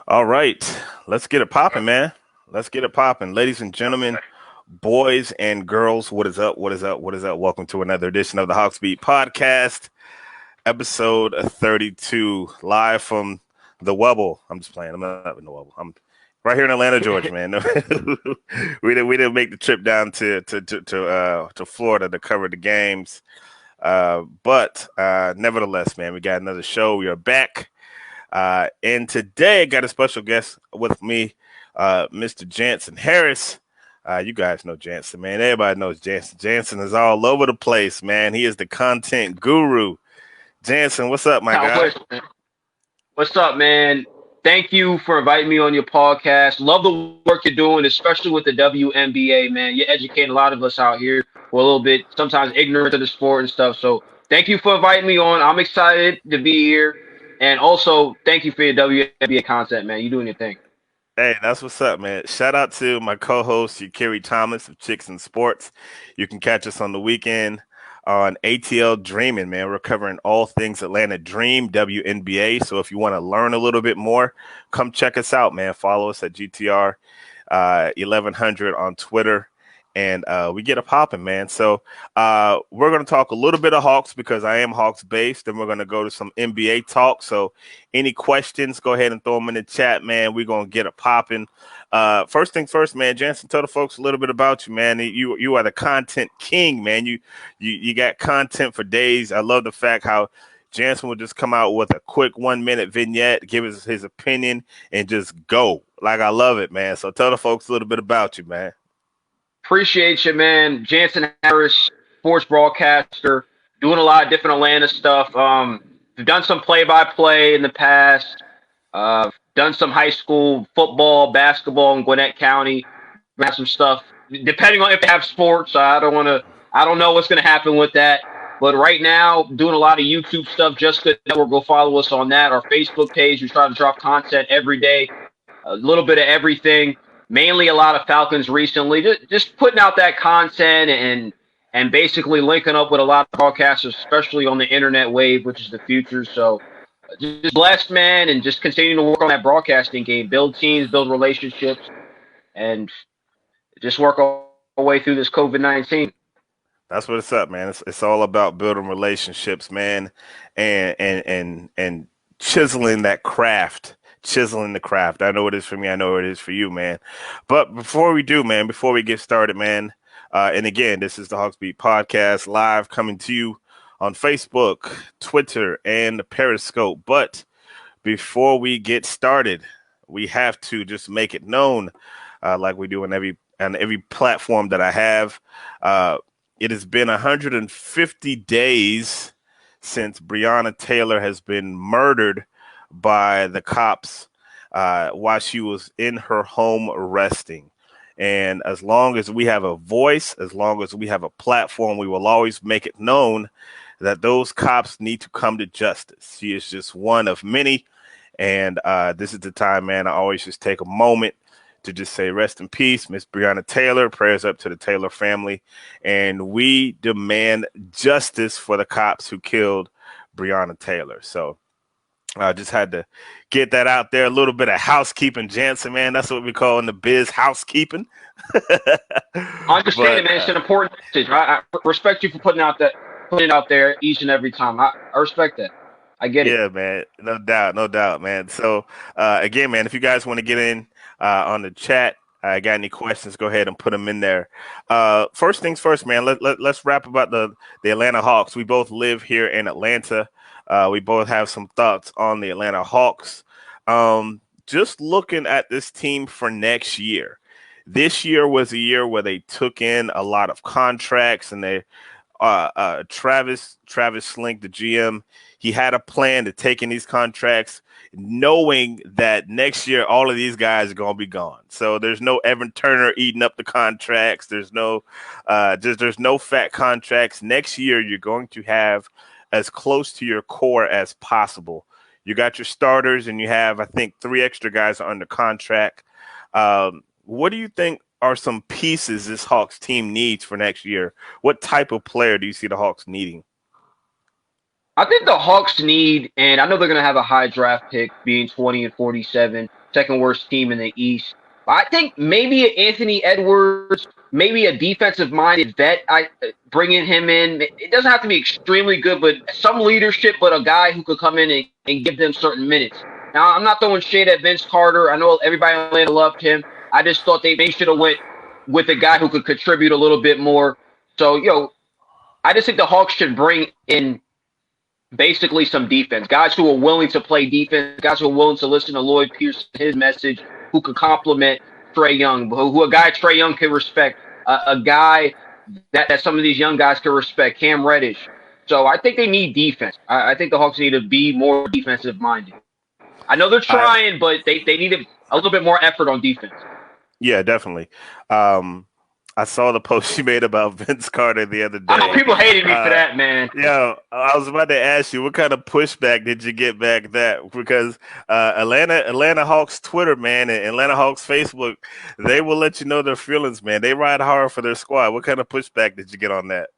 All right, let's get it popping, man. Let's get it popping, ladies and gentlemen, boys and girls. What is up? What is up? What is up? Welcome to another edition of the Hawksbeat podcast, episode 32, live from the Wubble. I'm just playing. I'm not in the Wubble. I'm right here in Atlanta, Georgia, man. We didn't make the trip down to Florida to cover the games, but nevertheless, man, we got another show. We are back. And today I got a special guest with me, Mr. Jansen Harris. You guys know Jansen, man. Everybody knows Jansen. Jansen is all over the place, man. He is the content guru. Jansen, what's up, my guy? What's up, man? Thank you for inviting me on your podcast. Love the work you're doing, especially with the WNBA, man. You're educating a lot of us out here who are a little bit sometimes ignorant of the sport and stuff. So thank you for inviting me on. I'm excited to be here. And also, thank you for your WNBA content, man. You're doing your thing. Hey, that's what's up, man. Shout out to my co-host, Yakiri Thomas of Chicks and Sports. You can catch us on the weekend on ATL Dreaming, man. We're covering all things Atlanta Dream, WNBA. So if you want to learn a little bit more, come check us out, man. Follow us at GTR 1100 on Twitter. And we get a popping, man. So we're going to talk a little bit of Hawks because I am Hawks based. And we're going to go to some NBA talk. So any questions, go ahead and throw them in the chat, man. We're going to get a popping. First things first, man. Jansen, tell the folks a little bit about you, man. You are the content king, man. You got content for days. I love the fact how Jansen will just come out with a quick 1 minute vignette, give us his opinion, and just go. Like, I love it, man. So tell the folks a little bit about you, man. Appreciate you, man. Jansen Harris, sports broadcaster, doing a lot of different Atlanta stuff. I've done some play-by-play in the past. Done some high school football, basketball in Gwinnett County. Got some stuff. Depending on if they have sports, I don't know what's going to happen with that. But right now, doing a lot of YouTube stuff. Just Good Network. Go follow us on that. Our Facebook page. We try to drop content every day. A little bit of everything. Mainly a lot of Falcons recently, just putting out that content and basically linking up with a lot of broadcasters, especially on the internet wave, which is the future. So just blessed, man, and just continuing to work on that broadcasting game, build teams, build relationships, and just work our way through this COVID-19. That's what it's up, man. It's all about building relationships, man, and chiseling that craft. Chiseling the craft. I know it is for me. I know it is for you, man. But before we get started, man, and again, this is the Hawksbeat podcast live coming to you on Facebook, Twitter, and Periscope. But before we get started, we have to just make it known, like we do on every platform that I have. It has been 150 days since Breonna Taylor has been murdered by the cops while she was in her home resting. And as long as we have a voice, as long as we have a platform, we will always make it known that those cops need to come to justice. She is just one of many. And this is the time, man, I always just take a moment to just say rest in peace, Miss Breonna Taylor. Prayers up to the Taylor family. And we demand justice for the cops who killed Breonna Tayller. So I just had to get that out there. A little bit of housekeeping, Jansen, man. That's what we call in the biz housekeeping. I understand it, man. It's an important message. I respect you for putting it out there each and every time. I respect that. I get it. Yeah, man. No doubt, man. So, again, man, if you guys want to get in on the chat, got any questions, go ahead and put them in there. First things first, man, let's wrap about the Atlanta Hawks. We both live here in Atlanta. We both have some thoughts on the Atlanta Hawks. Just looking at this team for next year. This year was a year where they took in a lot of contracts, and they Travis Slink, the GM, he had a plan to take in these contracts, knowing that next year all of these guys are going to be gone. So there's no Evan Turner eating up the contracts. There's no fat contracts. Next year you're going to have as close to your core as possible. You got your starters, and you have, I think, 3 extra guys are under contract. What do you think are some pieces this Hawks team needs for next year? What type of player do you see the Hawks needing? I think the Hawks need, and I know they're going to have a high draft pick being 20 and 47, second worst team in the East. I think maybe Anthony Edwards, maybe a defensive-minded vet. I bringing him in. It doesn't have to be extremely good, but some leadership. But a guy who could come in and give them certain minutes. Now, I'm not throwing shade at Vince Carter. I know everybody in Atlanta loved him. I just thought they should have went with a guy who could contribute a little bit more. So, I just think the Hawks should bring in basically some defense, guys who are willing to play defense, guys who are willing to listen to Lloyd Pierce, his message, who could complement Trae Young, who a guy Trae Young can respect, a guy that some of these young guys can respect, Cam Reddish. So I think they need defense. I think the Hawks need to be more defensive minded. I know they're trying, but they need a little bit more effort on defense. Yeah, definitely. I saw the post you made about Vince Carter the other day. I know people hated me for that, man. Yeah, I was about to ask you, what kind of pushback did you get back that? Because Atlanta Hawks Twitter, man, and Atlanta Hawks Facebook, they will let you know their feelings, man. They ride hard for their squad. What kind of pushback did you get on that?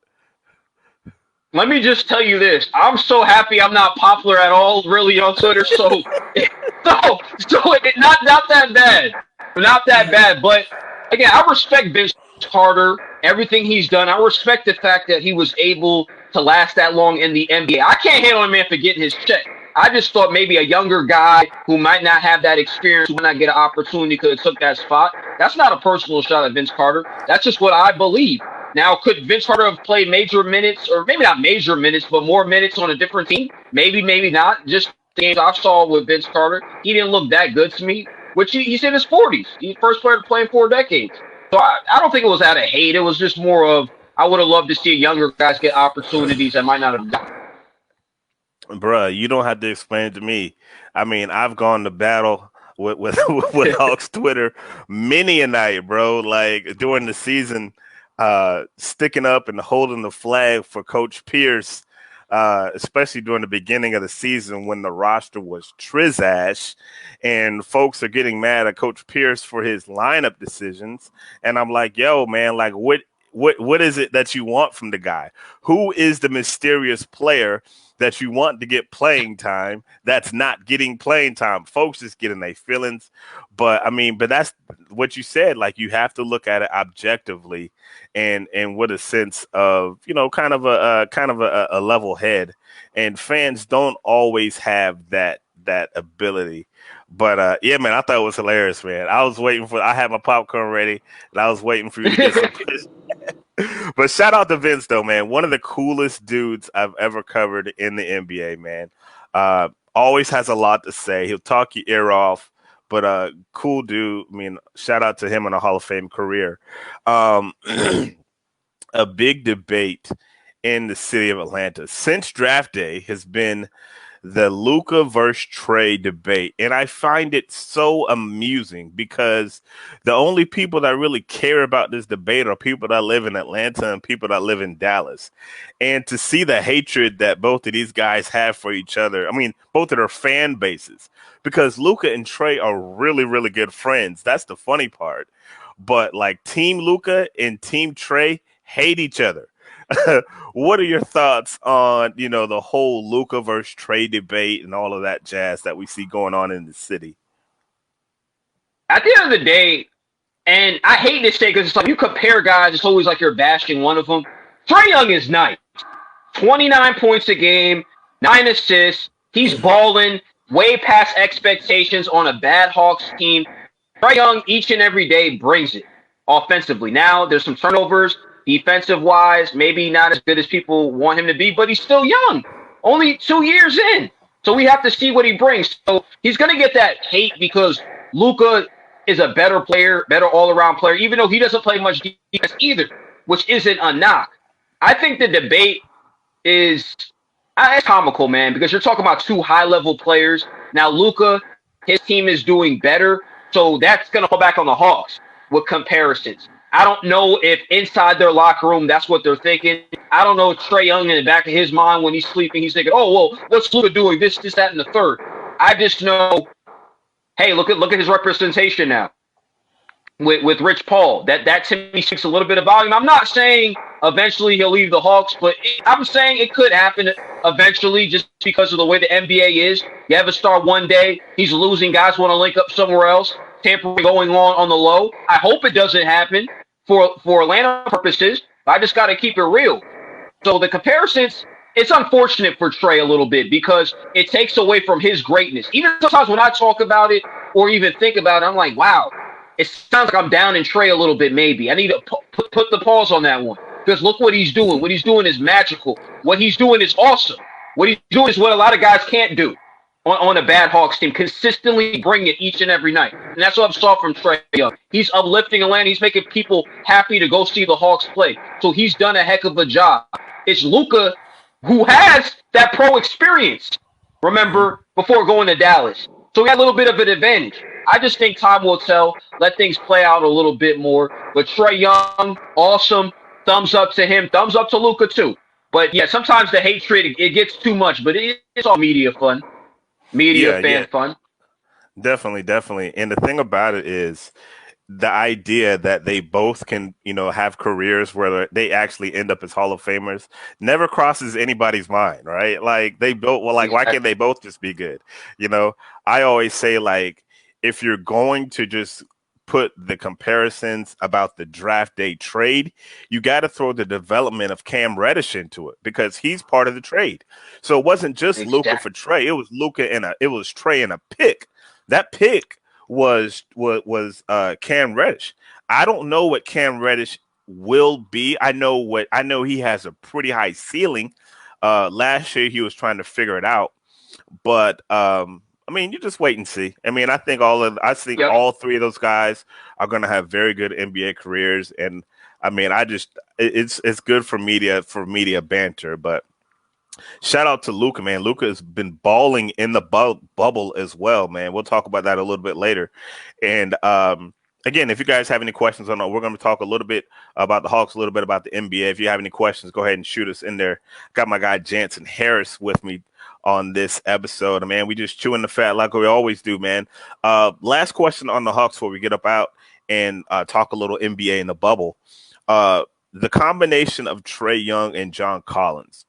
Let me just tell you this. I'm so happy I'm not popular at all, really, on Twitter. So not that bad. Not that bad. But, again, I respect Vince Carter, everything he's done. I respect the fact that he was able to last that long in the NBA. I can't hate on a man for getting his check. I just thought maybe a younger guy who might not have that experience, who might not get an opportunity, could have took that spot. That's not a personal shot at Vince Carter. That's just what I believe. Now, could Vince Carter have played major minutes, or maybe not major minutes, but more minutes on a different team? Maybe, maybe not. Just the games I saw with Vince Carter, he didn't look that good to me, which he's in his 40s. He's the first player to play in 4 decades. So I don't think it was out of hate. It was just more of, I would have loved to see younger guys get opportunities that might not have gotten. Bruh, you don't have to explain it to me. I mean, I've gone to battle with Hawks Twitter many a night, bro. Like during the season, sticking up and holding the flag for Coach Pierce, especially during the beginning of the season when the roster was trizash, and folks are getting mad at Coach Pierce for his lineup decisions. And I'm like, yo, man, like what is it that you want from the guy? Who is the mysterious player that you want to get playing time that's not getting playing time? Folks just getting their feelings. But I mean, but that's what you said. Like, you have to look at it objectively and with a sense of, kind of a level head. And fans don't always have that ability. But yeah, man, I thought it was hilarious, man. I had my popcorn ready and I was waiting for you to get some push. But shout out to Vince, though, man. One of the coolest dudes I've ever covered in the NBA, man. Always has a lot to say. He'll talk your ear off, but cool dude. I mean, shout out to him on a Hall of Fame career. A big debate in the city of Atlanta since draft day has been the Luka versus Trae debate. And I find it so amusing because the only people that really care about this debate are people that live in Atlanta and people that live in Dallas. And to see the hatred that both of these guys have for each other, I mean, both of their fan bases, because Luka and Trae are really, really good friends. That's the funny part. But like Team Luka and Team Trae hate each other. What are your thoughts on, the whole Luka versus Trae debate and all of that jazz that we see going on in the city? At the end of the day, and I hate this thing because it's like you compare guys, it's always like you're bashing one of them. Trae Young is nice. 29 points a game, 9 assists. He's balling way past expectations on a bad Hawks team. Trae Young each and every day brings it offensively. Now, there's some turnovers. Defensive-wise, maybe not as good as people want him to be, but he's still young. Only 2 years in. So we have to see what he brings. So he's going to get that hate because Luka is a better player, better all-around player, even though he doesn't play much defense either, which isn't a knock. I think the debate is it's comical, man, because you're talking about 2 high-level players. Now, Luka, his team is doing better, so that's going to fall back on the Hawks with comparisons. I don't know if inside their locker room that's what they're thinking. I don't know if Trae Young in the back of his mind when he's sleeping, he's thinking, oh, well, what's Luka doing? This, that, and the third. I just know, hey, look at his representation now. with Rich Paul. That to me speaks a little bit of volume. I'm not saying eventually he'll leave the Hawks, but I'm saying it could happen eventually just because of the way the NBA is. You have a star one day, he's losing, guys want to link up somewhere else, tampering going on the low. I hope it doesn't happen for Atlanta purposes. I just got to keep it real. So the comparisons, it's unfortunate for Trey a little bit because it takes away from his greatness. Even sometimes when I talk about it or even think about it, I'm like, wow, it sounds like I'm down in Trey a little bit maybe. I need to put the pause on that one because look what he's doing. What he's doing is magical. What he's doing is awesome. What he's doing is what a lot of guys can't do on a bad Hawks team. Consistently bring it each and every night. And that's what I've saw from Trey Young. He's uplifting Atlanta. He's making people happy to go see the Hawks play. So he's done a heck of a job. It's Luka who has that pro experience, remember, before going to Dallas. So he had a little bit of an advantage. I just think time will tell. Let things play out a little bit more. But Trey Young, awesome. Thumbs up to him. Thumbs up to Luka, too. But, yeah, sometimes the hatred, it gets too much. But it's all media fun. Media fan fun. Definitely. And the thing about it is the idea that they both can, have careers where they actually end up as Hall of Famers never crosses anybody's mind, right? Like they both, why can't they both just be good? I always say, like, if you're going to just put the comparisons about the draft day trade, you got to throw the development of Cam Reddish into it because he's part of the trade. So it wasn't just Luka for Trey. It was Trey and a pick. That pick was Cam Reddish. I don't know what Cam Reddish will be. I know he has a pretty high ceiling. Last year he was trying to figure it out, but you just wait and see. I think all three of those guys are going to have very good NBA careers, and it's good for media banter, but. Shout out to Luka, man. Luka has been balling in the bubble as well, man. We'll talk about that a little bit later. And again, if you guys have any questions on that, we're going to talk a little bit about the Hawks, a little bit about the NBA. If you have any questions, go ahead and shoot us in there. Got my guy Jansen Harris with me on this episode. Man, we just chewing the fat like we always do, man. Last question on the Hawks before we get up out and talk a little NBA in the bubble. The combination of Trey Young and John Collins.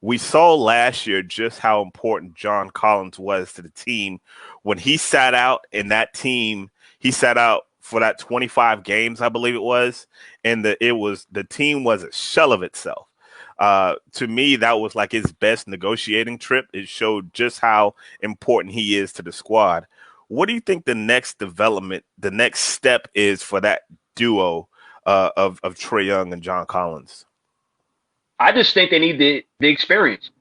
We saw last year just how important John Collins was to the team when he sat out in that team. He sat out for that 25 games, I believe it was, and the team was a shell of itself. To me, that was like his best negotiating trip. It showed just how important he is to the squad. What do you think the next development, the next step is for that duo of Trey Young and John Collins? I just think they need the experience.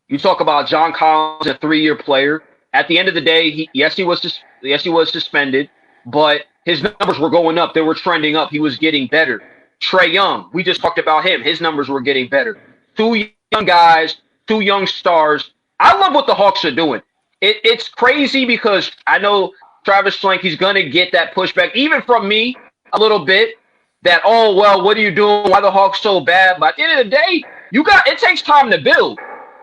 You talk about John Collins, a 3-year player. At the end of the day, he was suspended, but his numbers were going up. They were trending up. He was getting better. Trey Young, we just talked about him. His numbers were getting better. 2 young guys, 2 young stars. I love what the Hawks are doing. It's crazy because I know Travis Schlenk, he's going to get that pushback, even from me a little bit. That, oh, well, what are you doing? Why the Hawks so bad? But at the end of the day, it takes time to build.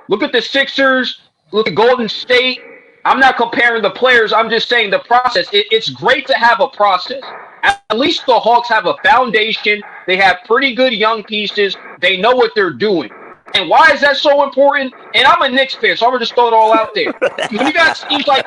Look at the Sixers. Look at Golden State. I'm not comparing the players. I'm just saying the process. It's great to have a process. At least the Hawks have a foundation. They have pretty good young pieces. They know what they're doing. And why is that so important? And I'm a Knicks fan, so I'm going to just throw it all out there. When you got teams like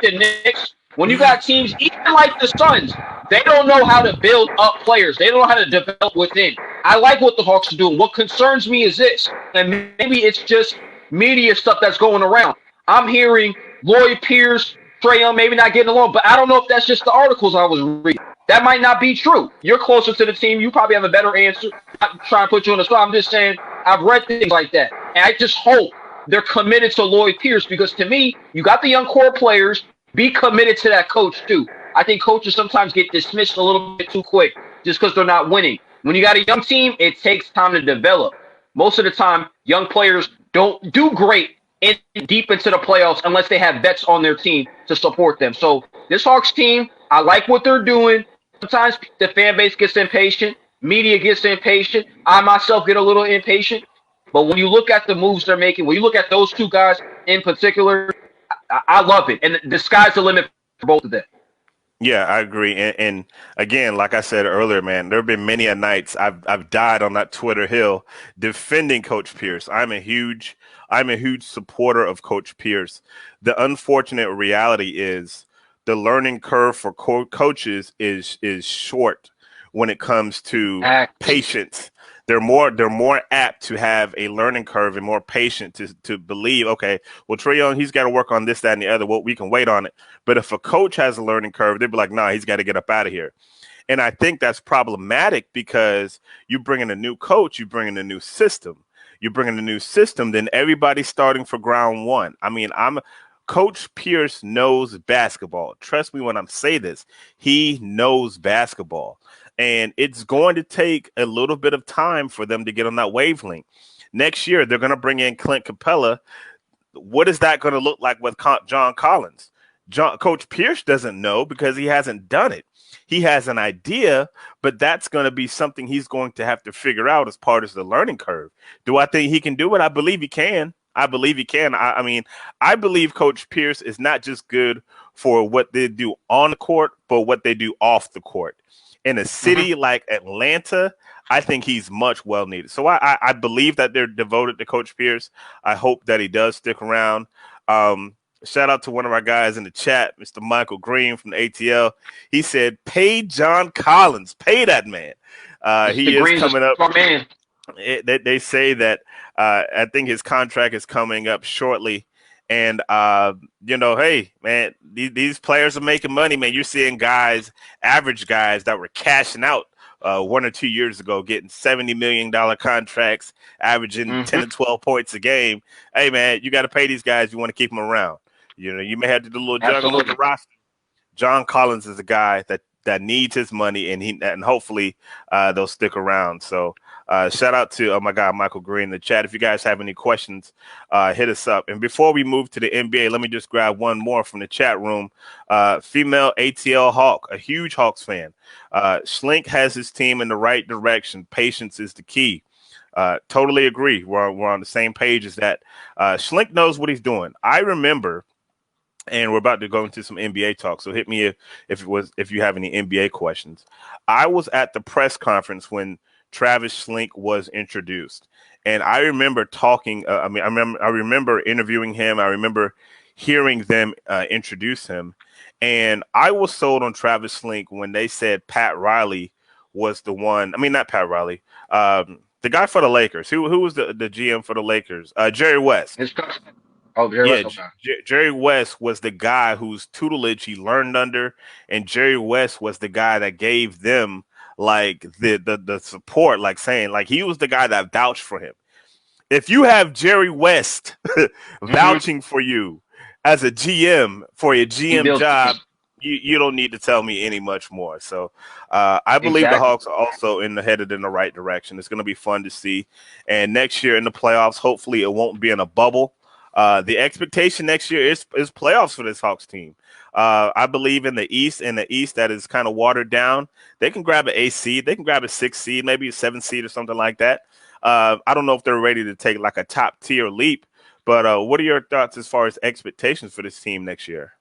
the Knicks, when you got teams even like the Suns, they don't know how to build up players. They don't know how to develop within. I like what the Hawks are doing. What concerns me is this, and maybe it's just media stuff that's going around. I'm hearing Lloyd Pierce, Trae Young maybe not getting along, but I don't know if that's just the articles I was reading. That might not be true. You're closer to the team. You probably have a better answer. I'm not trying to put you on the spot. I'm just saying I've read things like that. And I just hope they're committed to Lloyd Pierce because, to me, you got the young core players. Be committed to that coach, too. I think coaches sometimes get dismissed a little bit too quick just because they're not winning. When you got a young team, it takes time to develop. Most of the time, young players don't do great deep into the playoffs unless they have vets on their team to support them. So this Hawks team, I like what they're doing. Sometimes the fan base gets impatient. Media gets impatient. I myself get a little impatient. But when you look at the moves they're making, when you look at those 2 guys in particular, I love it. And the sky's the limit for both of them. Yeah, I agree. And again, like I said earlier, man, there have been many a nights I've died on that Twitter hill defending Coach Pierce. I'm a huge supporter of Coach Pierce. The unfortunate reality is the learning curve for coaches is short when it comes to Act. patience. They're more apt to have a learning curve and more patient to believe, okay, well, Trae Young, he's got to work on this, that, and the other. Well, we can wait on it. But if a coach has a learning curve, they'd be like, nah, he's got to get up out of here. And I think that's problematic because you bring in a new coach, you bring in a new system. You bring in a new system, then everybody's starting for ground one. I mean, Coach Pierce knows basketball. Trust me when I'm say this. He knows basketball. And it's going to take a little bit of time for them to get on that wavelength. Next year, they're going to bring in Clint Capella. What is that going to look like with John Collins? Coach Pierce doesn't know because he hasn't done it. He has an idea, but that's going to be something he's going to have to figure out as part of the learning curve. Do I think he can do it? I believe he can. I believe he can. I mean, I believe Coach Pierce is not just good for what they do on the court, but what they do off the court. In a Hmm. city like Atlanta, I think he's much well needed. So I believe that they're devoted to Coach Pierce. I hope that he does stick around. Um, Shout out to one of our guys in the chat, Mr. Michael Green from the ATL. He said, "Pay John Collins, pay that man." Mr. He is Green's a coming up. smart man. They say that I think his contract is coming up shortly. And hey, man, these players are making money, man. You're seeing guys, average guys, that were cashing out 1 or 2 years ago, getting $70 million contracts, averaging Hmm. 10 to 12 points a game. Hey, man, you got to pay these guys. You want to keep them around. You may have to do a little juggling with the Absolutely. roster. John Collins is a guy that needs his money, and hopefully they'll stick around. So shout out to my guy Michael Green in the chat. If you guys have any questions, hit us up. And before we move to the NBA, let me just grab one more from the chat room. Female ATL Hawk, a huge Hawks fan. Schlink has his team in the right direction. Patience is the key. Totally agree. We're on the same page as that. Schlink knows what he's doing. I remember, and we're about to go into some NBA talk. So hit me if you have any NBA questions. I was at the press conference when Travis Schlink was introduced, and I remember talking. I remember interviewing him. I remember hearing them introduce him, and I was sold on Travis Schlink when they said Pat Riley was the one. I mean, not Pat Riley. The guy for the Lakers. Who was the GM for the Lakers? Jerry West. His cousin. Oh, Jerry Yeah, West. Okay. Jerry West was the guy whose tutelage he learned under, and Jerry West was the guy that gave them like the support, like saying like he was the guy that vouched for him. If you have Jerry West Hmm. vouching for you as a GM for your He GM built job, this. you don't need to tell me any much more. So I believe the Exactly. Hawks are also headed in the right direction. It's going to be fun to see. And next year in the playoffs, hopefully it won't be in a bubble. The expectation next year is playoffs for this Hawks team. I believe in the East that is kind of watered down. They can grab an A seed, they can grab a 6 seed, maybe a 7 seed or something like that. I don't know if they're ready to take like a top tier leap, but what are your thoughts as far as expectations for this team next year?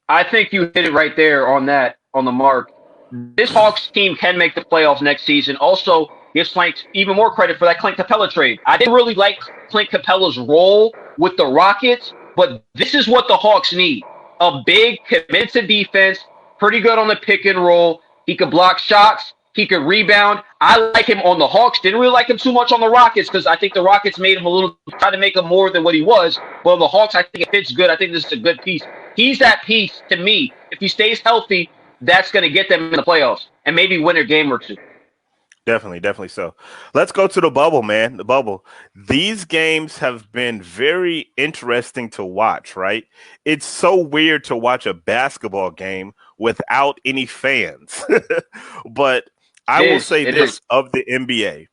I think you hit it right there on that, on the mark. This Hawks team can make the playoffs next season. Also, gives Clint even more credit for that Clint Capella trade. I didn't really like Clint Capella's role with the Rockets, but this is what the Hawks need. A big, committed to defense, pretty good on the pick and roll. He could block shots. He could rebound. I like him on the Hawks. Didn't really like him too much on the Rockets because I think the Rockets made him a little, try to make him more than what he was. But on the Hawks, I think it fits good. I think this is a good piece. He's that piece to me. If he stays healthy, that's going to get them in the playoffs and maybe win a game or two. Definitely, definitely so. Let's go to the bubble, man. The bubble. These games have been very interesting to watch, right? It's so weird to watch a basketball game without any fans. But I It will is. say It is. this of the NBA.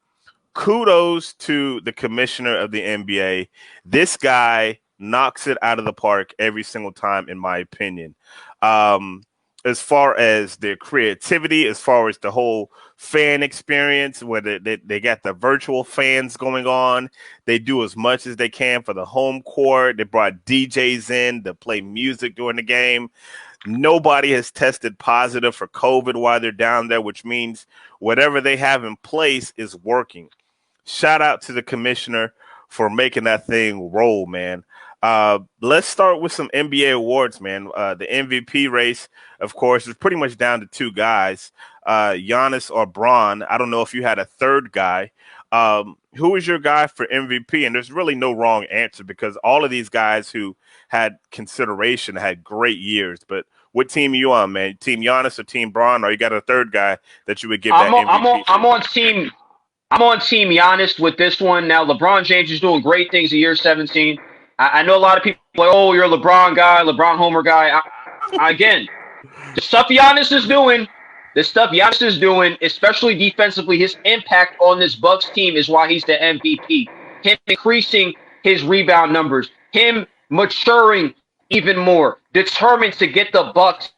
Kudos to the commissioner of the NBA. This guy knocks it out of the park every single time, in my opinion. Um, as far as their creativity, as far as the whole fan experience, where they got the virtual fans going on. They do as much as they can for the home court. They brought DJs in to play music during the game. Nobody has tested positive for COVID while they're down there, which means whatever they have in place is working. Shout out to the commissioner for making that thing roll, man. Let's start with some NBA awards, man. The MVP race, of course, is pretty much down to two guys, Giannis or Braun. I don't know if you had a third guy. Who is your guy for MVP? And there's really no wrong answer because all of these guys who had consideration had great years. But what team are you on, man? Team Giannis or Team Braun? Or you got a third guy that you would give that MVP? I'm on Team Giannis with this one. Now, LeBron James is doing great things in year 17. I know a lot of people are like, oh, you're a LeBron guy, LeBron Homer guy. Again, the stuff Giannis is doing, especially defensively, his impact on this Bucks team is why he's the MVP. Him increasing his rebound numbers, him maturing even more, determined to get the Bucks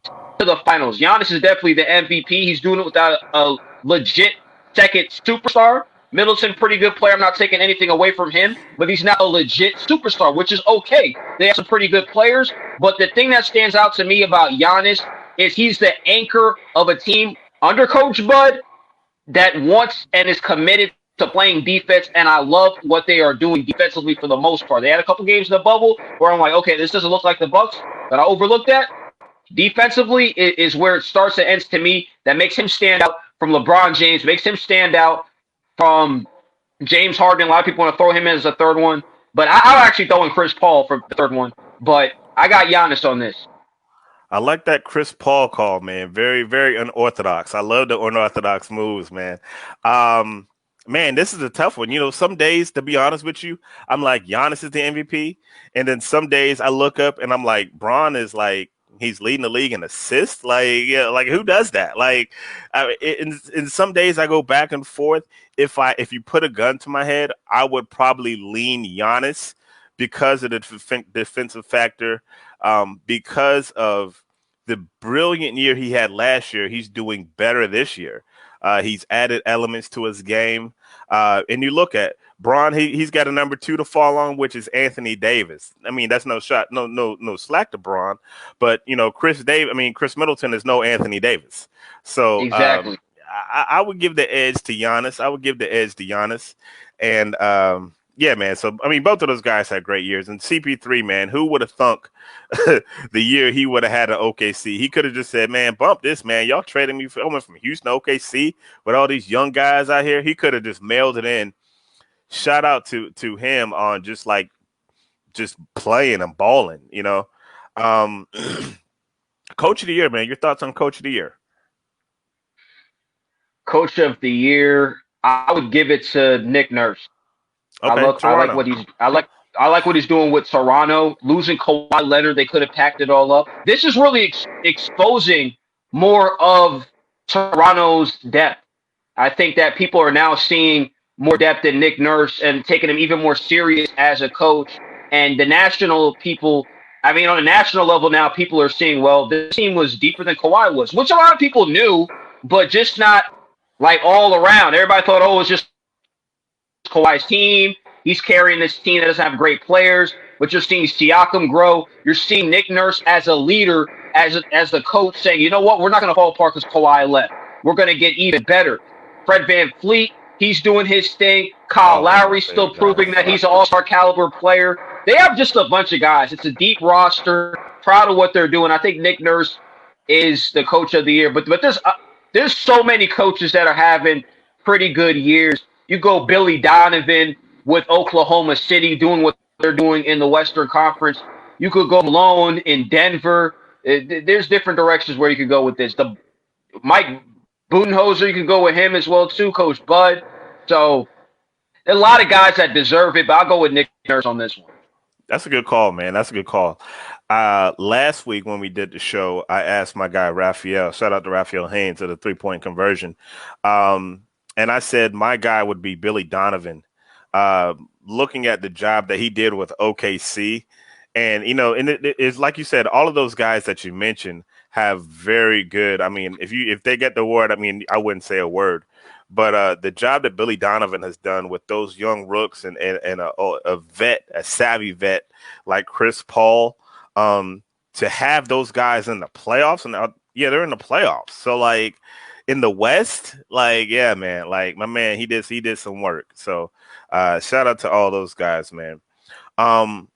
to the finals. Giannis is definitely the MVP. He's doing it without a legit second superstar. Middleton, pretty good player. I'm not taking anything away from him, but he's not a legit superstar, which is okay. They have some pretty good players, but the thing that stands out to me about Giannis is he's the anchor of a team under Coach Bud that wants and is committed to playing defense, and I love what they are doing defensively for the most part. They had a couple games in the bubble where I'm like, okay, this doesn't look like the Bucks, but I overlooked that. Defensively is where it starts and ends to me. That makes him stand out from LeBron James, makes him stand out from James Harden. A lot of people want to throw him in as a third one, but I'll actually throw in Chris Paul for the third one. But I got Giannis on this. I like that Chris Paul call, man. Very, very unorthodox. I love the unorthodox moves, man. Man, this is a tough one. You know, some days, to be honest with you, I'm like, Giannis is the MVP. And then some days I look up and I'm like, Braun is like, he's leading the league in assists. Like, yeah, like who does that? Like, in some days I go back and forth. If you put a gun to my head, I would probably lean Giannis because of the defensive factor, because of the brilliant year he had last year. He's doing better this year. He's added elements to his game. And you look at Braun, he's got a number two to fall on, which is Anthony Davis. I mean, that's no slack to Braun, but you know, Chris Middleton is no Anthony Davis. So exactly. I would give the edge to Giannis. And yeah, man. So I mean, both of those guys had great years. And CP3, man, who would have thunk the year he would have had an OKC? He could have just said, "Man, bump this, man. Y'all traded me I went from Houston to OKC with all these young guys out here." He could have just mailed it in. Shout out to him on just playing and balling, you know. Coach of the year, man. Your thoughts on Coach of the year? Coach of the year, I would give it to Nick Nurse. Okay, I like what he's doing with Toronto. Losing Kawhi Leonard, they could have packed it all up. This is really exposing more of Toronto's depth. I think that people are now seeing more depth in Nick Nurse and taking him even more serious as a coach. And the national people, I mean, on a national level now, people are seeing, well, this team was deeper than Kawhi was, which a lot of people knew, but just not like all around. Everybody thought, oh, it's just Kawhi's team. He's carrying this team that doesn't have great players, but you're seeing Siakam grow. You're seeing Nick Nurse as a leader, as the coach saying, you know what, we're not going to fall apart because Kawhi left. We're going to get even better. Fred VanVleet, he's doing his thing. Kyle Lowry's still proving that he's an all-star caliber player. They have just a bunch of guys. It's a deep roster. Proud of what they're doing. I think Nick Nurse is the coach of the year. But there's so many coaches that are having pretty good years. You go Billy Donovan with Oklahoma City doing what they're doing in the Western Conference. You could go Malone in Denver. There's different directions where you could go with this. The Mike Budenholzer, you can go with him as well too, Coach Bud. So a lot of guys that deserve it, but I'll go with Nick Nurse on this one. That's a good call, man. That's a good call. Last week when we did the show, I asked my guy Raphael, shout out to Raphael Haynes, of the 3-point conversion. And I said my guy would be Billy Donovan. Looking at the job that he did with OKC, and you know, and it's like you said, all of those guys that you mentioned have very good. I mean, if they get the award, I mean, I wouldn't say a word, but the job that Billy Donovan has done with those young rooks and a vet, a savvy vet like Chris Paul, to have those guys in the playoffs, and yeah, they're in the playoffs. So like in the West, like yeah, man, like my man, he did some work. So shout out to all those guys, man. Um,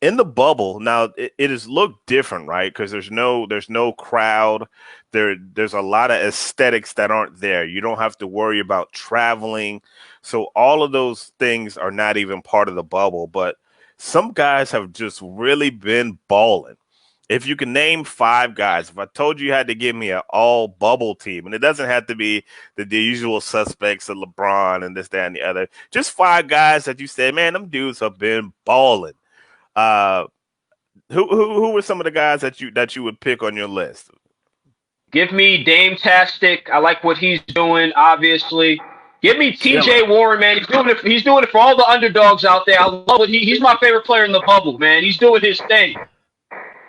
in the bubble now, it has looked different, right? Because there's no crowd. There's a lot of aesthetics that aren't there. You don't have to worry about traveling, so all of those things are not even part of the bubble. But some guys have just really been balling. If you can name five guys, if I told you had to give me an all bubble team, and it doesn't have to be the usual suspects of LeBron and this, that, and the other, just five guys that you said, man, them dudes have been balling. Uh, who were some of the guys that you would pick on your list? Give me Dame Tastic. I like what he's doing, obviously. Give me Killer. TJ Warren, man. He's doing it for all the underdogs out there. I love what he's my favorite player in the bubble, man. He's doing his thing.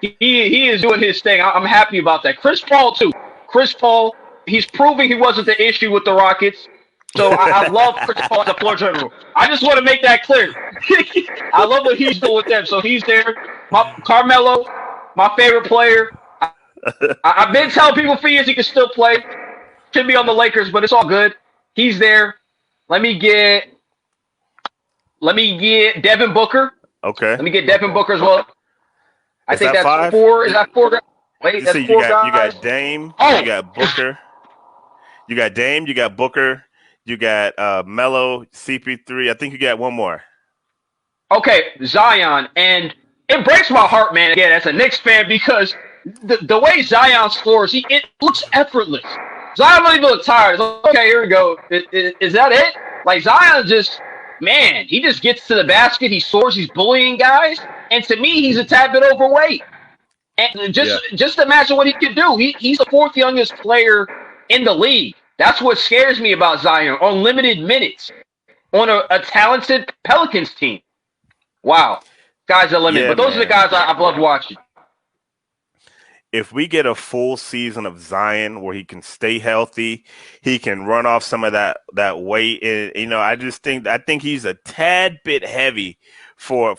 He is doing his thing. I'm happy about that. Chris Paul too. Chris Paul, he's proving he wasn't the issue with the Rockets. So I love Chris Paul as a floor general. I just want to make that clear. I love what he's doing with them. So he's there. Carmelo, my favorite player. I've been telling people for years he can still play. Should be on the Lakers, but it's all good. He's there. Let me get Devin Booker. Okay. Let me get Devin Booker as well. I think that's five? four. Is that four? Wait, You that's see, four you guys. got Dame, Oh, you got Booker, you got Dame, you got Booker, you got Melo, CP3. I think you got one more. okay, Zion, and it breaks my heart, man. Again, as a Knicks fan, because the way Zion scores, it looks effortless. Zion don't even look tired. It's like, okay, here we go. Is that it? Like Zion just, man, he just gets to the basket. He scores. He's bullying guys, and to me, he's a tad bit overweight. And Yeah. just imagine what he could do. He's the fourth youngest player in the league. That's what scares me about Zion on limited minutes on a talented Pelicans team. Wow. Sky's the limit. Yeah, But those are the man. guys I've loved watching. If we get a full season of Zion where he can stay healthy, he can run off some of that weight. And, I think he's a tad bit heavy for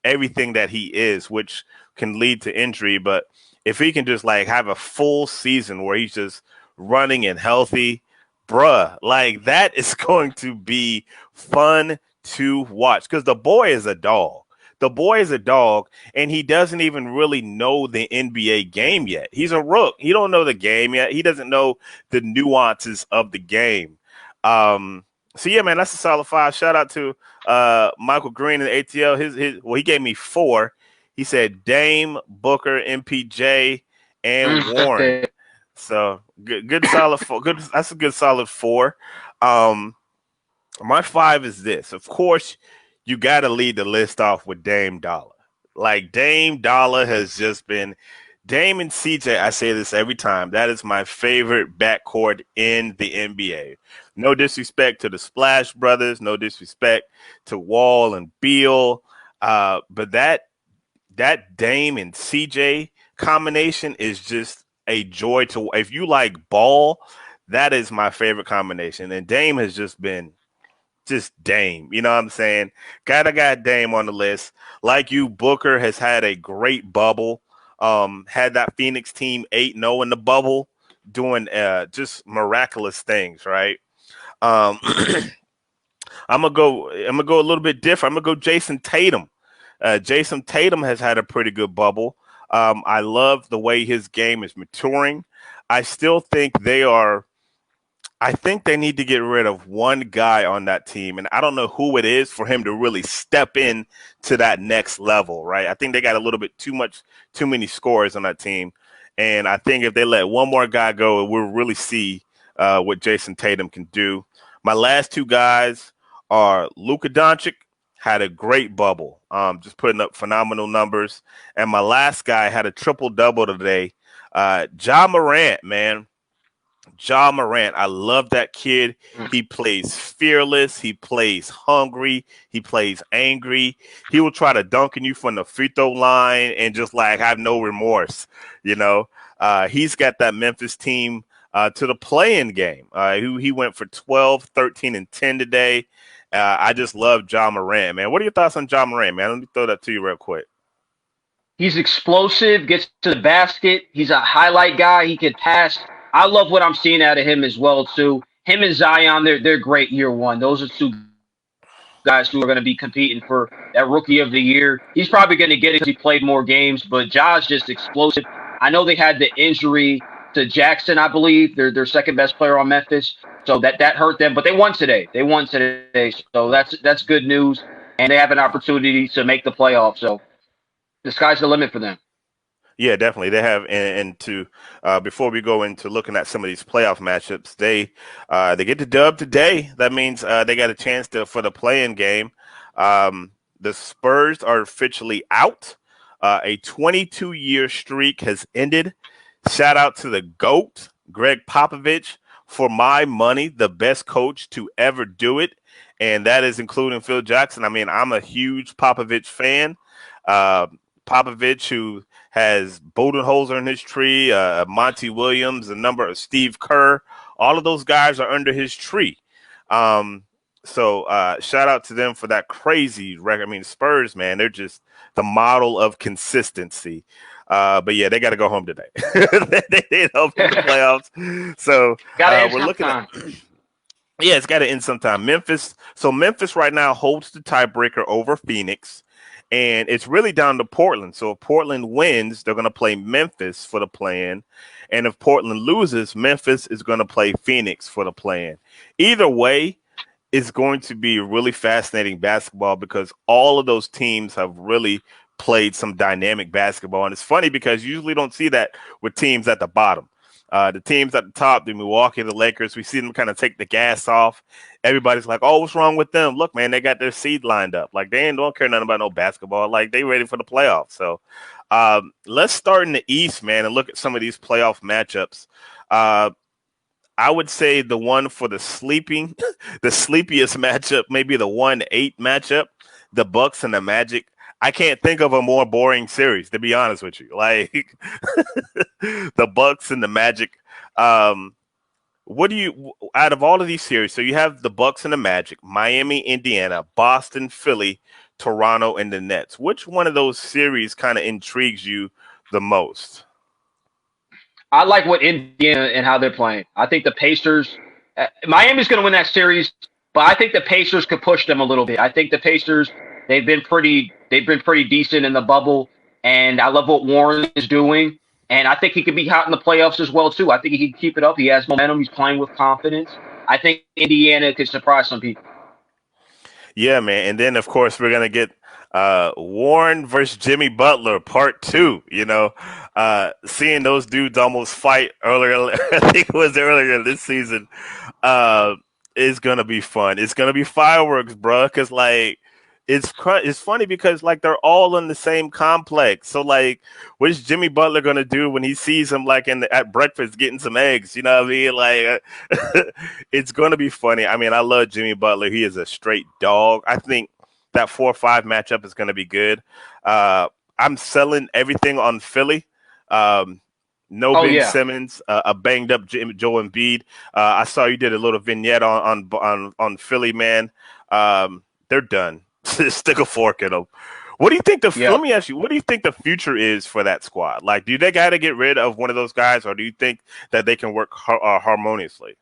everything that he is, which can lead to injury. But if he can just like have a full season where he's just running and healthy, bruh, like that is going to be fun to watch because the boy is a dog. The boy is a dog, and he doesn't even really know the NBA game yet. He's a rook. He don't know the game yet. He doesn't know the nuances of the game. So yeah, man, that's a solid five. Shout out to Michael Green in the ATL. He gave me four. He said Dame, Booker, MPJ, and Warren. Okay. So good solid four. Good, that's a good solid four. Um, my five is this. Of course, you got to lead the list off with Dame Dollar. Like Dame Dollar has just been Dame and CJ. I say this every time. That is my favorite backcourt in the NBA. No disrespect to the Splash Brothers. No disrespect to Wall and Beal. But that Dame and CJ combination is just a joy to. If you like ball, that is my favorite combination. And Dame has just Dame. You know what I'm saying? Gotta got Dame on the list. Like you, Booker has had a great bubble. Had that Phoenix team 8-0 in the bubble, doing just miraculous things, right? Um, I'm gonna go a little bit different. I'm gonna go Jason Tatum. Jason Tatum has had a pretty good bubble. I love the way his game is maturing. I still think they are I think they need to get rid of one guy on that team, and I don't know who it is for him to really step in to that next level, right? I think they got a little bit too many scores on that team, and I think if they let one more guy go, we'll really see what Jason Tatum can do. My last two guys are Luka Doncic, had a great bubble, just putting up phenomenal numbers, and my last guy had a triple double today. Ja Morant, man. Ja Morant, I love that kid. He plays fearless. He plays hungry. He plays angry. He will try to dunk on you from the free throw line and just like have no remorse. You know, he's got that Memphis team to the play-in game. He went for 12, 13, and 10 today. I just love Ja Morant, man. What are your thoughts on Ja Morant, man? Let me throw that to you real quick. He's explosive, gets to the basket. He's a highlight guy. He can pass. I love what I'm seeing out of him as well too. Him and Zion, they're great year one. Those are two guys who are going to be competing for that rookie of the year. He's probably going to get it because he played more games, but Ja's just explosive. I know they had the injury to Jackson, I believe, their second best player on Memphis. So that hurt them, but they won today. They won today, so that's good news, and they have an opportunity to make the playoffs. So the sky's the limit for them. Yeah, definitely. They have, and to before we go into looking at some of these playoff matchups, they get the dub today. That means they got a chance to for the play-in game. The Spurs are officially out. A 22-year streak has ended. Shout out to the GOAT, Greg Popovich, for my money, the best coach to ever do it, and that is including Phil Jackson. I mean, I'm a huge Popovich fan. Uh, Popovich, who has Budenholzer in his tree, Monty Williams, a number of Steve Kerr. All of those guys are under his tree. Um, so shout out to them for that crazy record. I mean, Spurs, man, they're just the model of consistency. But yeah, they got to go home today. they don't make the playoffs. So Got to end we're looking at. sometime. Yeah, it's got to end sometime. Memphis right now holds the tiebreaker over Phoenix, and it's really down to Portland. So if Portland wins, they're going to play Memphis for the play-in, and if Portland loses, Memphis is going to play Phoenix for the play-in. Either way, it's going to be really fascinating basketball because all of those teams have really played some dynamic basketball, and it's funny because you usually don't see that with teams at the bottom. The teams at the top, the Milwaukee, the Lakers, we see them kind of take the gas off. Everybody's like, "Oh, what's wrong with them? Look, man, they got their seed lined up. Like they don't care nothing about no basketball. Like they ready for the playoffs." So let's start in the East, man, and look at some of these playoff matchups. Uh, I would say the one for the sleeping, the sleepiest matchup, maybe the 1-8 matchup, the Bucks and the Magic. I can't think of a more boring series, to be honest with you. Like the Bucks and the Magic. Um, what do you out of all of these series? So you have the Bucks and the Magic, Miami, Indiana, Boston, Philly, Toronto, and the Nets. Which one of those series kind of intrigues you the most? I like what Indiana and how they're playing. I think the Pacers, Miami's going to win that series, but I think the Pacers could push them a little bit. I think the Pacers, they've been pretty decent in the bubble, and I love what Warren is doing. And I think he could be hot in the playoffs as well too. I think he can keep it up. He has momentum. He's playing with confidence. I think Indiana could surprise some people. Yeah, man. And then of course we're gonna get Warren versus Jimmy Butler part two. Seeing those dudes almost fight earlier, I think it was earlier this season, uh, is gonna be fun. It's gonna be fireworks, bro. Because like it's funny because like they're all in the same complex. So like, what is Jimmy Butler gonna do when he sees him like at breakfast getting some eggs? You know what I mean? Like, it's gonna be funny. I mean, I love Jimmy Butler. He is a straight dog. I think that 4-5 matchup is gonna be good. I'm selling everything on Philly. Um, no Oh Ben yeah, Simmons, a banged up Joe Embiid. I saw you did a little vignette on Philly, man. They're done. Stick a fork in them. What do you think yeah. let me ask you, what do you think the future is for that squad? Like, do they got to get rid of one of those guys, or do you think that they can work harmoniously?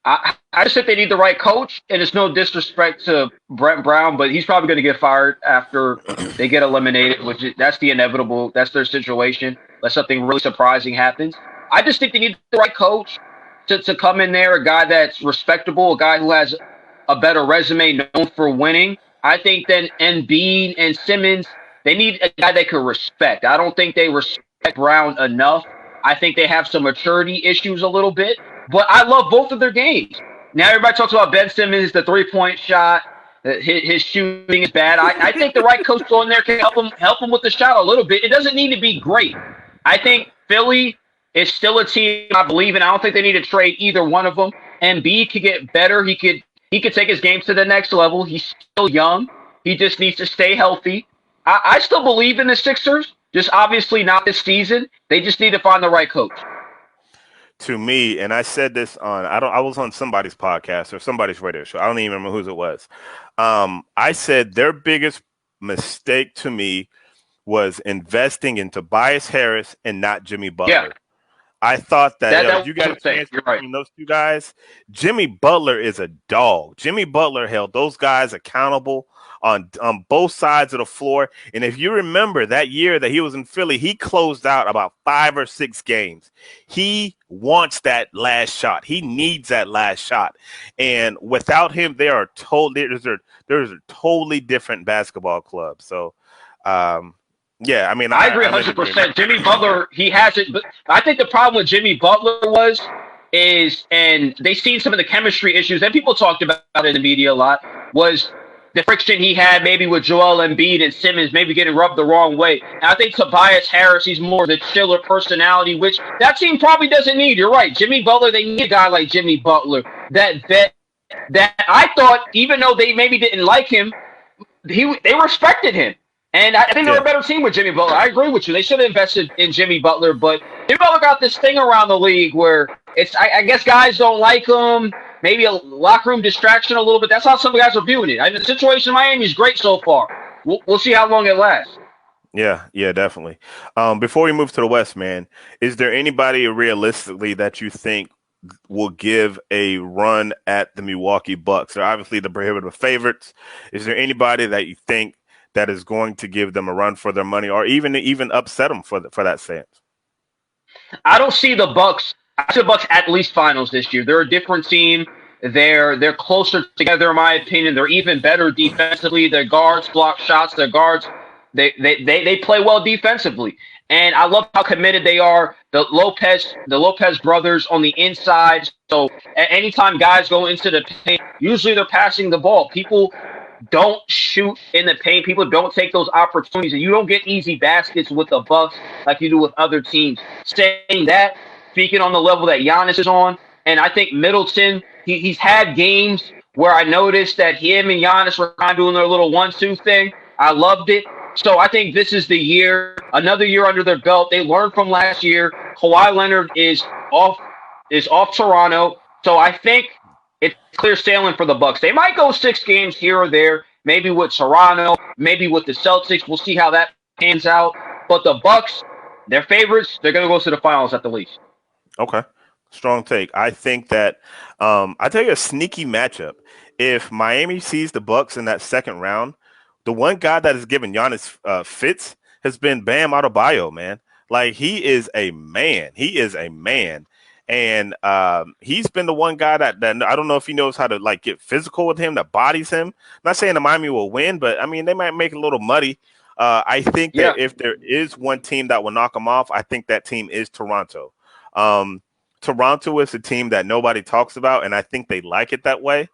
I just think they need the right coach, and it's no disrespect to Brett Brown, but he's probably going to get fired after they get eliminated, that's the inevitable. That's their situation. Unless something really surprising happens. I just think they need the right coach to come in there, a guy that's respectable, a guy who has a better resume, known for winning. I think then Embiid and Simmons, they need a guy they can respect. I don't think they respect Brown enough. I think they have some maturity issues a little bit, but I love both of their games. Now everybody talks about Ben Simmons, the 3-point shot. His shooting is bad. I think the right coach going there can help him with the shot a little bit. It doesn't need to be great. I think Philly It's still a team I believe in. I don't think they need to trade either one of them. Embiid could get better. He could take his game to the next level. He's still young. He just needs to stay healthy. I still believe in the Sixers. Just obviously not this season. They just need to find the right coach. To me, and I said this on I was on somebody's podcast or somebody's radio show. I don't even remember whose it was. I said their biggest mistake to me was investing in Tobias Harris and not Jimmy Butler. Yeah. I thought that you got a saying. chance You're right. between those two guys. Jimmy Butler is a dog. Jimmy Butler held those guys accountable on both sides of the floor. And if you remember that year that he was in Philly, he closed out about 5 or 6 games. He wants that last shot. He needs that last shot. And without him, there's a totally different basketball club. So, yeah, I mean, I agree 100%. Jimmy Butler, he has it. But I think the problem with Jimmy Butler and they've seen some of the chemistry issues, and people talked about it in the media a lot, was the friction he had maybe with Joel Embiid and Simmons, maybe getting rubbed the wrong way. And I think Tobias Harris, he's more of the chiller personality, which that team probably doesn't need. You're right. Jimmy Butler, they need a guy like Jimmy Butler, that vet that I thought, even though they maybe didn't like him, they respected him. And I think they're a better team with Jimmy Butler. I agree with you. They should have invested in Jimmy Butler, but Jimmy Butler got this thing around the league where I guess guys don't like him, maybe a locker room distraction a little bit. That's how some guys are viewing it. The situation in Miami is great so far. We'll see how long it lasts. Yeah, definitely. Before we move to the West, man, is there anybody realistically that you think will give a run at the Milwaukee Bucks? They're obviously the prohibitive favorites. Is there anybody that you think that is going to give them a run for their money, or even upset them for that stance? I don't see the Bucks. I see the Bucks at least finals this year. They're a different team. They're closer together, in my opinion. They're even better defensively. Their guards block shots. Their guards they play well defensively, and I love how committed they are. The Lopez brothers on the inside. So anytime guys go into the paint, usually they're passing the ball. People don't shoot in the paint. People don't take those opportunities, and you don't get easy baskets with the Bucks like you do with other teams. Saying that, speaking on the level that Giannis is on, and I think Middleton, he's had games where I noticed that him and Giannis were kind of doing their little 1-2 thing. I loved it. So I think this is the year, another year under their belt. They learned from last year. Kawhi Leonard is off Toronto. So I think it's clear sailing for the Bucks. They might go 6 games here or there, maybe with Toronto, maybe with the Celtics. We'll see how that pans out. But the Bucks, they're favorites. They're going to go to the finals at the least. Okay. Strong take. I think that I tell you a sneaky matchup. If Miami sees the Bucks in that second round, the one guy that has given Giannis fits has been Bam Adebayo, man. Like, he is a man. He is a man. And he's been the one guy that I don't know if he knows how to like get physical with him, that bodies him. I'm not saying the Miami will win, but I mean, they might make it a little muddy. I think that if there is one team that will knock them off, I think that team is Toronto. Toronto is a team that nobody talks about, and I think they like it that way.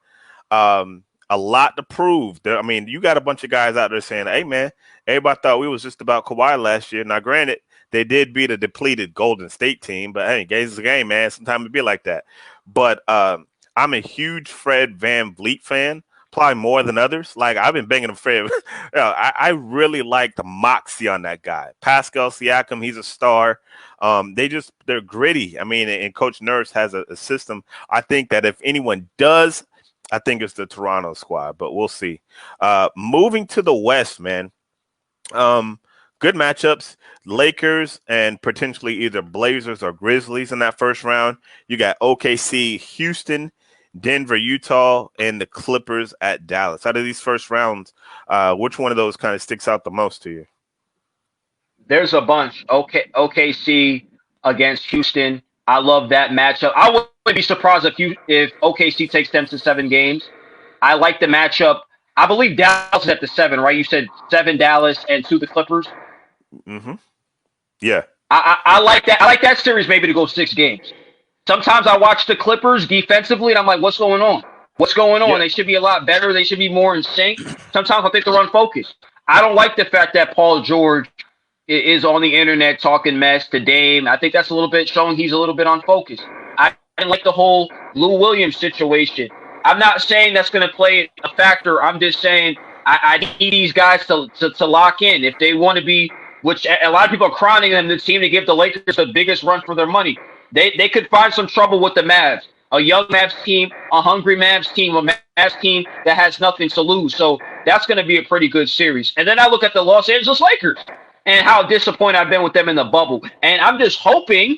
A lot to prove. I mean, you got a bunch of guys out there saying, hey, man, everybody thought we was just about Kawhi last year. Now, granted, they did beat a depleted Golden State team, but hey, game's a game, man. Sometimes it be like that. But I'm a huge Fred VanVleet fan, probably more than others. Like, I've been banging him Fred. I really like the moxie on that guy. Pascal Siakam, he's a star. They're gritty. I mean, and Coach Nurse has a system. I think that if anyone does, I think it's the Toronto squad, but we'll see. Moving to the West, man. Good matchups. Lakers and potentially either Blazers or Grizzlies in that first round. You got OKC, Houston, Denver, Utah, and the Clippers at Dallas. Out of these first rounds, which one of those kind of sticks out the most to you? There's a bunch. OKC against Houston. I love that matchup. I wouldn't be surprised if OKC takes them to 7 games. I like the matchup. I believe Dallas is at the 7, right? You said 7 Dallas and 2 the Clippers. Mm-hmm. Yeah. I like that. I like that series maybe to go 6 games. Sometimes I watch the Clippers defensively and I'm like, what's going on? What's going on? Yeah. They should be a lot better. They should be more in sync. Sometimes I think they're unfocused. I don't like the fact that Paul George is on the internet talking mess to Dame. I think that's a little bit showing he's a little bit unfocused. I didn't like the whole Lou Williams situation. I'm not saying that's going to play a factor. I'm just saying I need these guys to lock in if they want to be, which a lot of people are crying them the team to give the Lakers the biggest run for their money. They could find some trouble with the Mavs, a young Mavs team, a hungry Mavs team, a Mavs team that has nothing to lose. So that's going to be a pretty good series. And then I look at the Los Angeles Lakers and how disappointed I've been with them in the bubble. And I'm just hoping,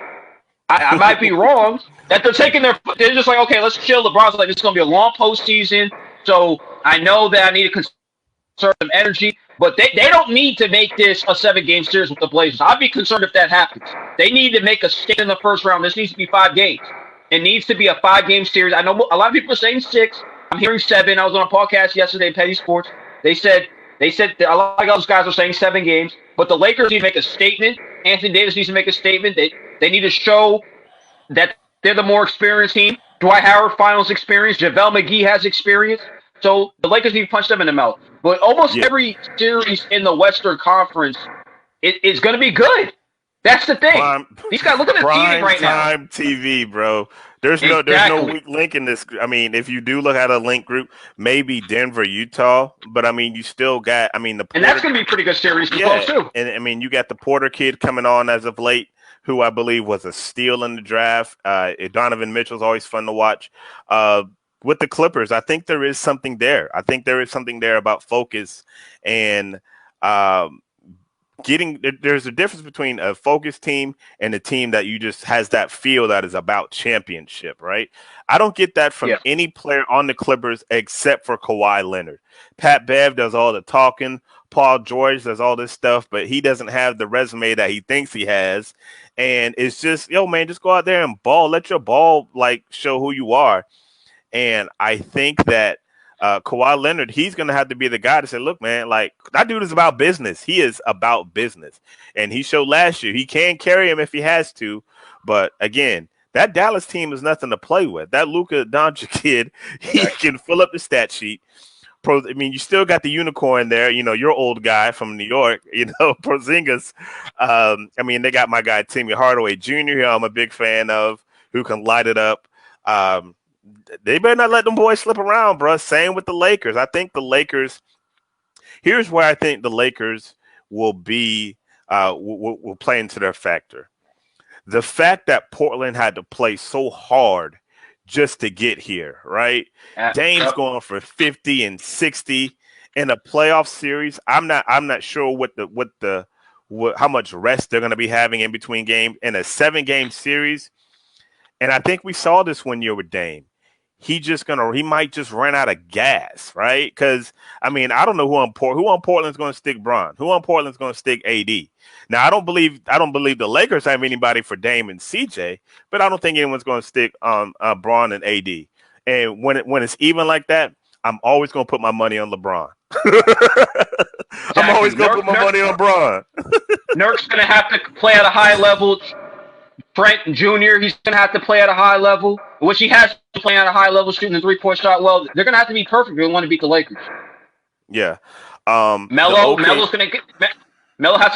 I might be wrong, that they're just like, okay, let's chill. LeBron's like, it's going to be a long postseason. So I know that I need to conserve some energy, but they don't need to make this a 7-game series with the Blazers. I'd be concerned if that happens. They need to make a statement in the first round. This needs to be 5 games. It needs to be a 5-game series. I know a lot of people are saying 6. I'm hearing 7. I was on a podcast yesterday, Petty Sports. They said that a lot of those guys are saying 7 games, but the Lakers need to make a statement. Anthony Davis needs to make a statement. They need to show that they're the more experienced team. Dwight Howard finals experience. JaVale McGee has experience. So the Lakers need to punch them in the mouth. But almost every series in the Western Conference is going to be good. That's the thing. These guys, look at the TV right now. Prime TV, bro. There's no weak link in this. I mean, if you do look at a link group, maybe Denver, Utah, but I mean, you still got. I mean, and that's going to be a pretty good series as well too. And I mean, you got the Porter kid coming on as of late, who I believe was a steal in the draft. Donovan Mitchell's always fun to watch. With the Clippers, I think there is something there. I think there is something there about focus and there's a difference between a focused team and a team that you just has that feel that is about championship, right? I don't get that from any player on the Clippers except for Kawhi Leonard. Pat Bev does all the talking. Paul George does all this stuff, but he doesn't have the resume that he thinks he has. And it's just, yo, man, just go out there and ball. Let your ball, like, show who you are. And I think that Kawhi Leonard, he's going to have to be the guy to say, look, man, like, that dude is about business. He is about business. And he showed last year he can carry him if he has to. But, again, that Dallas team is nothing to play with. That Luka Doncic kid, he can fill up the stat sheet. I mean, you still got the unicorn there, you know, your old guy from New York, you know, Porzingis. I mean, they got my guy Timmy Hardaway Jr., who I'm a big fan of, who can light it up. They better not let them boys slip around, bro. Same with the Lakers. I think the Lakers – here's where I think the Lakers will be will play into their factor. The fact that Portland had to play so hard just to get here, right? Dame's going for 50 and 60 in a playoff series. I'm not sure how much rest they're going to be having in between games in a 7-game series. And I think we saw this one year with Dame. He might just run out of gas, right? Because I mean, I don't know who on Portland's going to stick Bron. Who on Portland's going to stick AD? Now, I don't believe the Lakers have anybody for Dame and CJ, but I don't think anyone's going to stick Bron and AD. And when it's even like that, I'm always going to put my money on LeBron. I'm always going to put my money on Bron. Nurk's going to have to play at a high level. Trent Jr., he's going to have to play at a high level, which he has to play at a high level, shooting the 3-point shot well. They're going to have to be perfect if they want to beat the Lakers. Yeah. Melo's going to have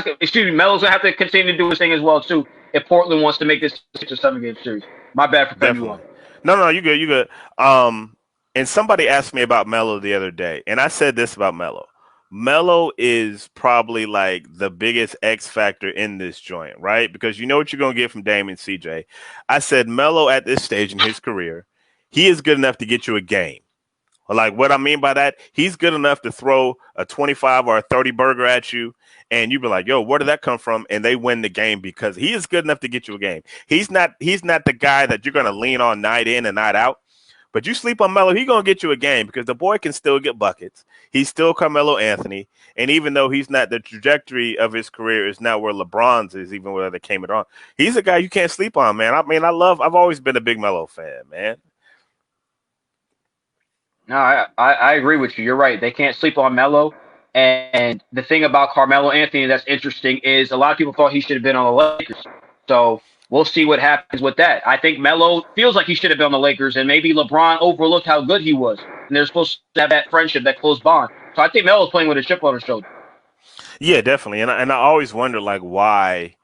to continue to do his thing as well, too, if Portland wants to make this 6 or 7-game series. My bad for cutting you off. No, you good. And somebody asked me about Melo the other day, and I said this about Melo. Melo is probably like the biggest X factor in this joint, right? Because you know what you're going to get from Dame and CJ. I said Melo at this stage in his career, he is good enough to get you a game. Like what I mean by that, he's good enough to throw a 25 or a 30 burger at you, and you be like, yo, where did that come from? And they win the game because he is good enough to get you a game. He's not the guy that you're going to lean on night in and night out. But you sleep on Melo, he's going to get you a game because the boy can still get buckets. He's still Carmelo Anthony. And even though he's not, the trajectory of his career is not where LeBron's is, even where they came it on. He's a guy you can't sleep on, man. I mean, I've always been a big Melo fan, man. No, I agree with you. You're right. They can't sleep on Melo. And the thing about Carmelo Anthony that's interesting is a lot of people thought he should have been on the Lakers. So we'll see what happens with that. I think Melo feels like he should have been on the Lakers, and maybe LeBron overlooked how good he was. And they're supposed to have that friendship, that close bond. So I think Melo's playing with a chip on his shoulder. Yeah, definitely. And I always wonder like why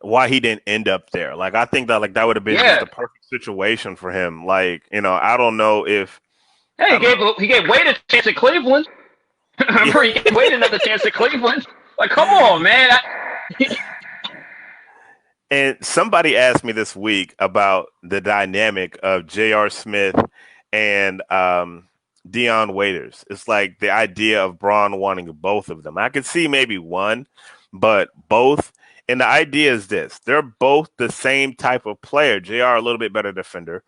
he didn't end up there. Like I think that like that would have been just Yeah. the perfect situation for him. Like, I don't know if Hey, I don't know. he gave Wade a chance at Cleveland. Yeah. Remember, he gave Wade another chance at Cleveland. Like, come on, man. And somebody asked me this week about the dynamic of J.R. Smith and Dion Waiters. It's like the idea of Braun wanting both of them. I could see maybe one, but both. And the idea is this: they're both the same type of player. J.R. a little bit better defender,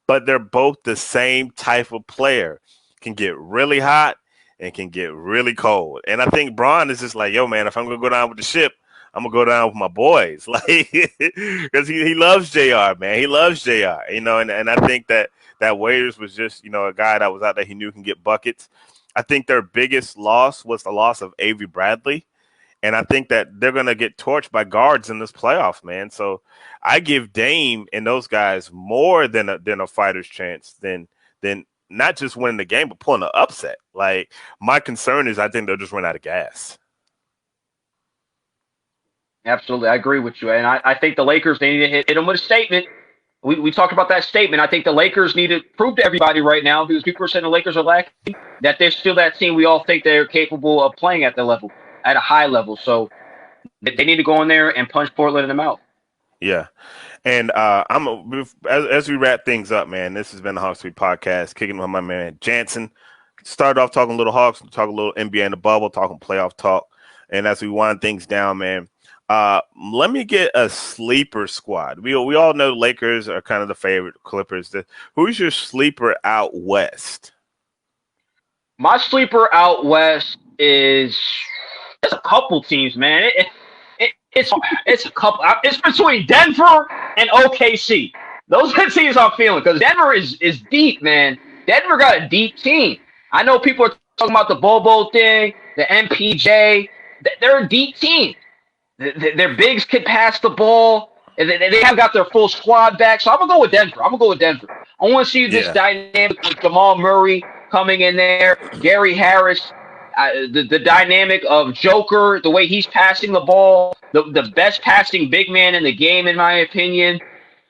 but they're both the same type of player. Can get really hot and can get really cold. And I think Braun is just like, yo, man, if I'm gonna go down with the ship, I'm gonna go down with my boys, like because he loves Jr. Man, he loves Jr. And I think that Waiters was just a guy that was out there he knew can get buckets. I think their biggest loss was the loss of Avery Bradley, and I think that they're gonna get torched by guards in this playoffs, man. So I give Dame and those guys more than a fighter's chance than not just winning the game but pulling an upset. Like my concern is I think they'll just run out of gas. Absolutely, I agree with you, and I think the Lakers, they need to hit them with a statement. We talked about that statement. I think the Lakers need to prove to everybody right now, because people are saying the Lakers are lacking, that they're still that team we all think they're capable of playing at the level, at a high level. So they need to go in there and punch Portland in the mouth. Yeah. And as we wrap things up, man, this has been the Hawksbeat podcast, kicking with my man Jansen. Started off talking a little Hawks, talk a little NBA in the bubble, talking playoff talk. And as we wind things down, man, let me get a sleeper squad. We all know Lakers are kind of the favorite, Clippers. Who's your sleeper out west? My sleeper out west is it's a couple teams, man. It's a couple. It's between Denver and OKC. Those are the teams I'm feeling, because Denver is deep, man. Denver got a deep team. I know people are talking about the Bobo thing, the MPJ. They're a deep team. Their bigs can pass the ball. And they have got their full squad back. So I'm going to go with Denver. I want to see this Yeah. dynamic with Jamal Murray coming in there, Gary Harris, the dynamic of Joker, the way he's passing the ball, the best passing big man in the game, in my opinion.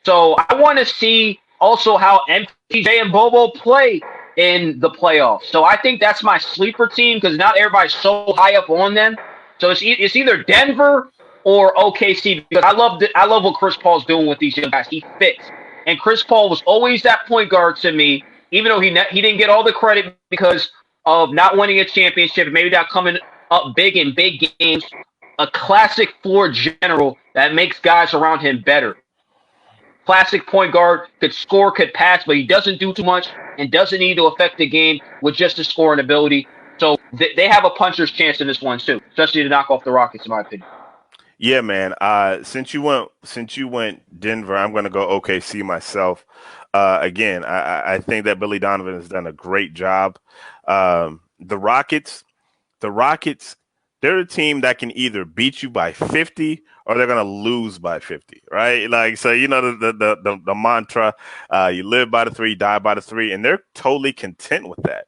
So I want to see also how MPJ and Bobo play in the playoffs. So I think that's my sleeper team, because not everybody's so high up on them. So it's either Denver or OKC, because I love what Chris Paul's doing with these young guys. He fits, and Chris Paul was always that point guard to me, even though he didn't get all the credit because of not winning a championship, maybe not coming up big in big games. A classic floor general that makes guys around him better. Classic point guard, could score, could pass, but he doesn't do too much and doesn't need to affect the game with just his scoring ability. So they have a puncher's chance in this one too, especially to knock off the Rockets, in my opinion. Yeah, man. Since you went Denver, I'm going to go OKC myself. Again, I think that Billy Donovan has done a great job. The Rockets, they're a team that can either beat you by 50 or they're going to lose by 50, right? Like, so the mantra, you live by the three, die by the three, and they're totally content with that.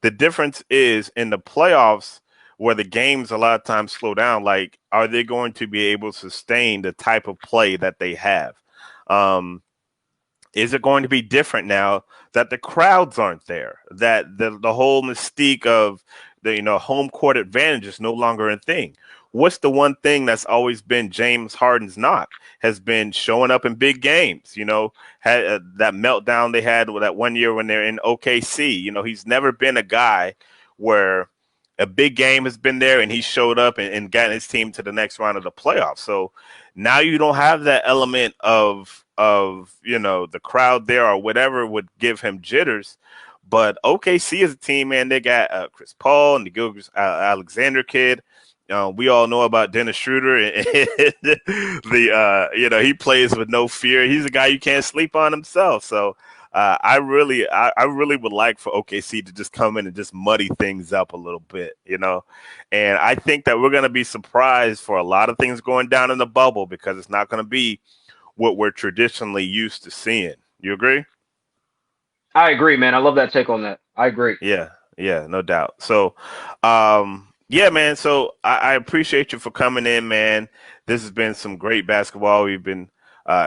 The difference is in the playoffs where the games a lot of times slow down. Like, are they going to be able to sustain the type of play that they have? Um, is it going to be different now that the crowds aren't there? That the whole mystique of the home court advantage is no longer a thing. What's the one thing that's always been James Harden's knock? Has been showing up in big games. Had that meltdown they had with that one year when they're in OKC. He's never been a guy where a big game has been there and he showed up and got his team to the next round of the playoffs. So now you don't have that element of the crowd there or whatever would give him jitters. But OKC is a team, man. They got Chris Paul and the Gilgis Alexander kid. We all know about Dennis Schroeder, and he plays with no fear. He's a guy you can't sleep on himself. So I really would like for OKC to just come in and just muddy things up a little bit. And I think that we're going to be surprised for a lot of things going down in the bubble, because it's not going to be what we're traditionally used to seeing. You agree? I agree, man. I love that take on that. I agree. Yeah, yeah, no doubt. So, um, Yeah, man. So I appreciate you for coming in, man. This has been some great basketball we've been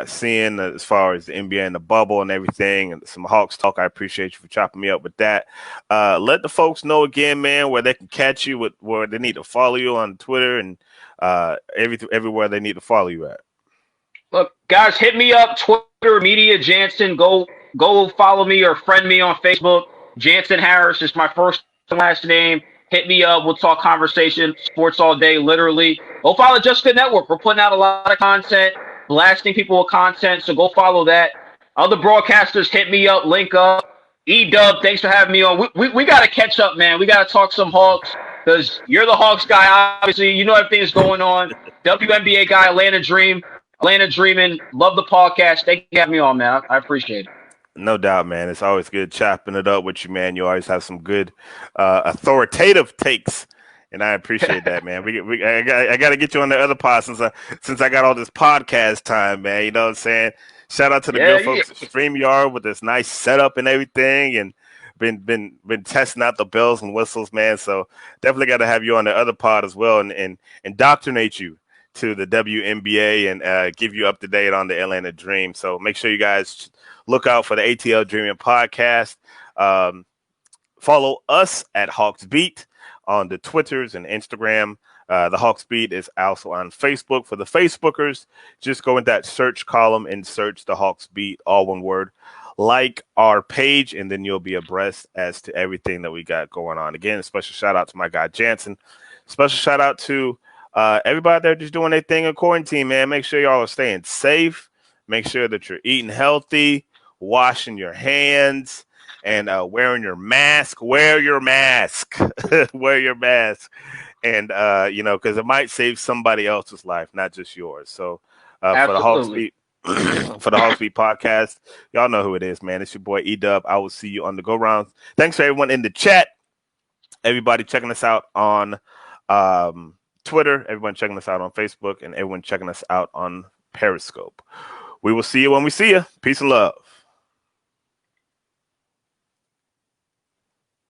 seeing as far as the NBA and the bubble and everything, and some Hawks talk. I appreciate you for chopping me up with that. Let the folks know again, man, where they can catch you, where they need to follow you on Twitter and everywhere they need to follow you at. Look, guys, hit me up, Twitter, Media Jansen. Go follow me or friend me on Facebook. Jansen Harris is my first and last name. Hit me up. We'll talk conversation, sports all day, literally. Go follow Just Good Network. We're putting out a lot of content, blasting people with content, so go follow that. Other broadcasters, hit me up, link up. E-Dub, thanks for having me on. We got to catch up, man. We got to talk some Hawks because you're the Hawks guy, obviously. You know everything that's going on. WNBA guy, Atlanta Dreaming. Love the podcast. Thank you for having me on, man. I appreciate it. No doubt, man. It's always good chopping it up with you, man. You always have some good, authoritative takes, and I appreciate that, man. I got to get you on the other pod since I got all this podcast time, man. You know what I'm saying? Shout out to the good folks at StreamYard with this nice setup and everything, and been testing out the bells and whistles, man. So definitely got to have you on the other pod as well, and indoctrinate you to the WNBA and give you up to date on the Atlanta Dream. So make sure you guys look out for the ATL Dreaming podcast. Follow us at Hawksbeat on the Twitters and Instagram. The Hawksbeat is also on Facebook. For the Facebookers, just go in that search column and search the Hawksbeat, all one word. Like our page, and then you'll be abreast as to everything that we got going on. Again, a special shout out to my guy Jansen. Special shout out to everybody there just doing their thing in quarantine, man. Make sure y'all are staying safe. Make sure that you're eating healthy, washing your hands, and wearing your mask. Wear your mask. Wear your mask. And, because it might save somebody else's life, not just yours. So for the Hawksbeat, for the Hawksbeat podcast, y'all know who it is, man. It's your boy E-Dub. I will see you on the go rounds. Thanks for everyone in the chat. Everybody checking us out on Twitter, everyone checking us out on Facebook, and everyone checking us out on Periscope. We will see you when we see you. Peace and love.